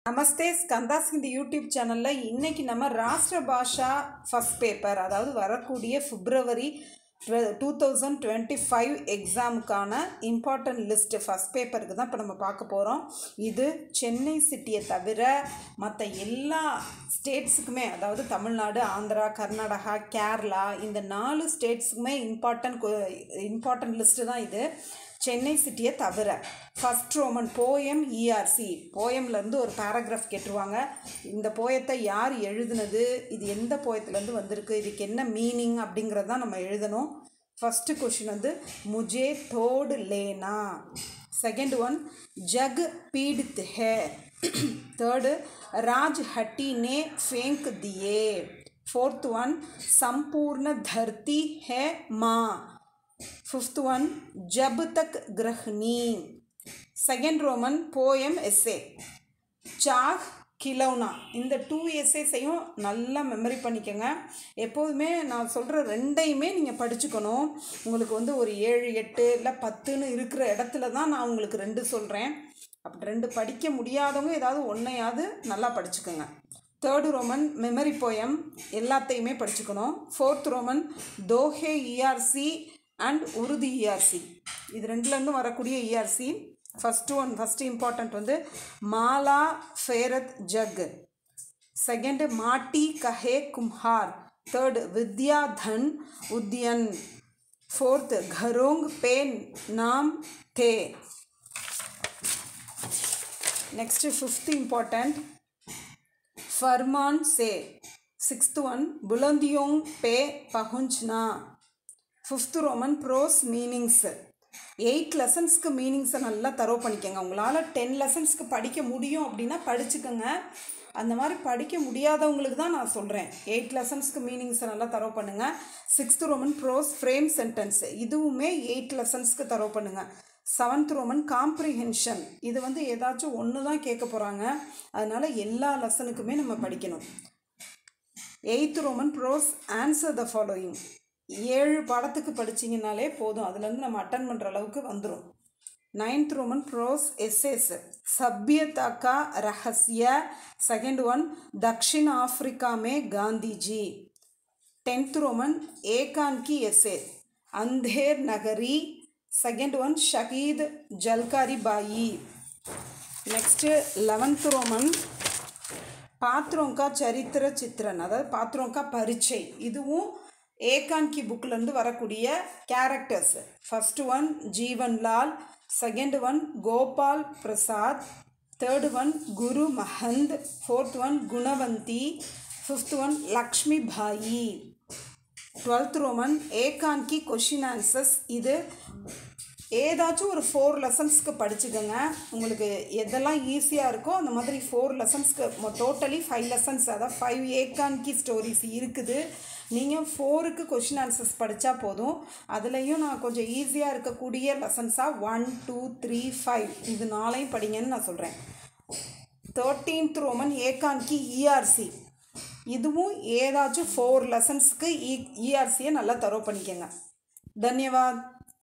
நமஸ்தே ஸ்கந்தாஸ் இந்த யூடியூப் சேனலில் இன்றைக்கி நம்ம ராஷ்டிர பாஷா ஃபஸ்ட் பேப்பர் அதாவது வரக்கூடிய பிப்ரவரி 2025 எக்ஸாமுக்கான இம்பார்ட்டன்ட் லிஸ்ட்டு ஃபஸ்ட் பேப்பருக்கு தான் இப்போ நம்ம பார்க்க போகிறோம். இது சென்னை சிட்டியை தவிர மற்ற எல்லா ஸ்டேட்ஸுக்குமே, அதாவது தமிழ்நாடு, ஆந்திரா, கர்நாடகா, கேரளா, இந்த 4 ஸ்டேட்ஸுக்குமே இம்பார்ட்டன்ட் லிஸ்ட்டு தான் இது. சென்னை சிட்டியை தவிர ஃபஸ்ட் ரோமன் போயம் இஆர்சி போயம்லேருந்து ஒரு பேராகிராஃப் கேட்டுருவாங்க. இந்த போயத்தை யார் எழுதுனது, இது எந்த போயத்துலேருந்து வந்திருக்கு, இதுக்கு என்ன மீனிங் அப்படிங்கிறது தான் நம்ம எழுதணும். ஃபஸ்ட்டு கொஷின் வந்து முஜே தோடு லேனா. செகண்ட் ஒன் ஜக் பீடித் ஹே. தேர்டு ராஜ் ஹட்டி நே ஃபேங்க் தியே. ஃபோர்த் ஒன் சம்பூர்ண தர்த்தி ஹே மா. फिफ्थ वन जब तक गृहिणी. सेकेंड रोमन पोएम एस्से चाह கிலௌனா. இந்த 2 எஸ்ஸேஸையும் நல்லா மெமரி பண்ணிக்கோங்க. எப்போதுமே நான் சொல்கிற ரெண்டையுமே நீங்கள் படிச்சுக்கணும். உங்களுக்கு வந்து ஒரு 7, 8 இல்லை 10ன்னு இருக்கிற இடத்துல தான் நான் உங்களுக்கு 2 சொல்கிறேன். அப்படி 2 படிக்க முடியாதவங்க ஏதாவது ஒன்றையாவது நல்லா படிச்சுக்கோங்க. தேர்டு ரோமன் மெமரி போயம் எல்லாத்தையுமே படிச்சுக்கணும். ஃபோர்த் ரோமன் தோஹே இஆர்சி அண்ட் உருது இஆர்சி. இது ரெண்டுலேருந்து வரக்கூடிய இஆர்சி. ஃபஸ்ட்டு இம்பார்ட்டண்ட் வந்து மாலா ஃபேரத் ஜக். செகண்ட் மாட்டி கஹே கும்ஹார். தேர்டு வித்யா தன் உத்யன். ஃபோர்த் கரோங் பே நாம் தே. நெக்ஸ்ட் ஃபிஃப்த் இம்பார்ட்டண்ட் ஃபர்மான் சே. சிக்ஸ்த் ஒன் புலந்தியோங் பே பஹுஞ்ச்னா. Fifth Roman prose meanings. 8 லெசன்ஸ்க்கு மீனிங்ஸை நல்லா தரோ பண்ணிக்கோங்க. உங்களால் 10 லெசன்ஸ்க்கு படிக்க முடியும் அப்படின்னா படிச்சுக்கோங்க. அந்த மாதிரி படிக்க முடியாதவங்களுக்கு தான் நான் சொல்கிறேன். 8 லெசன்ஸ்க்கு மீனிங்ஸை நல்லா தரோ பண்ணுங்கள். Sixth Roman prose frame sentence, இதுவுமே 8 லெசன்ஸ்க்கு தரோ பண்ணுங்கள். செவன்த் ரோமன் காம்ப்ரிஹென்ஷன், இது வந்து ஏதாச்சும் ஒன்று தான் கேட்க போகிறாங்க, அதனால் எல்லா லெசனுக்குமே நம்ம படிக்கணும். Eighth Roman prose answer the following. 7 பாடத்துக்கு படிச்சிங்கனாலே போதும், அதுலேருந்து நம்ம அட்டன் பண்ணுற அளவுக்கு வந்துடும். நைன்த் ரோமன் ப்ரோஸ் எஸ்ஸேஸ் சபியதா கா ரகசிய. செகண்ட் ஒன் தக்ஷின் ஆஃப்ரிக்கா மே காந்திஜி. 10th ரோமன் ஏகான் கி எஸ்ஸே அந்தேர் நகரி. செகண்ட் ஒன் ஷஹீத் ஜல்காரி பாயி. நெக்ஸ்ட்டு 11th ரோமன் பாத்ரோं का சரித்திர சித்திரன், அதாவது பாத்ரோं का பரிச்சை. இதுவும் ஏகான் கி புக்கிலேருந்து வரக்கூடிய characters. First one Jeevanlal. Second one Gopal Prasad. Third one Guru Mahant. Fourth one Gunavanti. Fifth one Lakshmi Bai. 12th Roman ஏகான் கி கொஷின் ஆன்சர்ஸ். இது ஏதாச்சும் ஒரு 4 லெசன்ஸ்க்கு படிச்சுக்கோங்க. உங்களுக்கு எதெல்லாம் ஈஸியாக இருக்கோ அந்த மாதிரி 4 லெசன்ஸ்க்கு டோட்டலி 5 லெசன்ஸ், அதாவது 5 ஏகான் கி ஸ்டோரிஸ் இருக்குது. நீங்கள் 4க்கு கொஷின் ஆன்சர்ஸ் படித்தா போதும். அதுலேயும் நான் கொஞ்சம் ஈஸியாக இருக்கக்கூடிய லெசன்ஸாக 1, 2, 3, 5 இது 4ஐயும் படிங்கன்னு நான் சொல்கிறேன். 13th ரோமன் ஏகான் கி இஆர்சி. இதுவும் ஏதாச்சும் 4 லெசன்ஸ்க்கு இஆர்சியை நல்லா தரோ பண்ணிக்கோங்க. தன்யவாத்.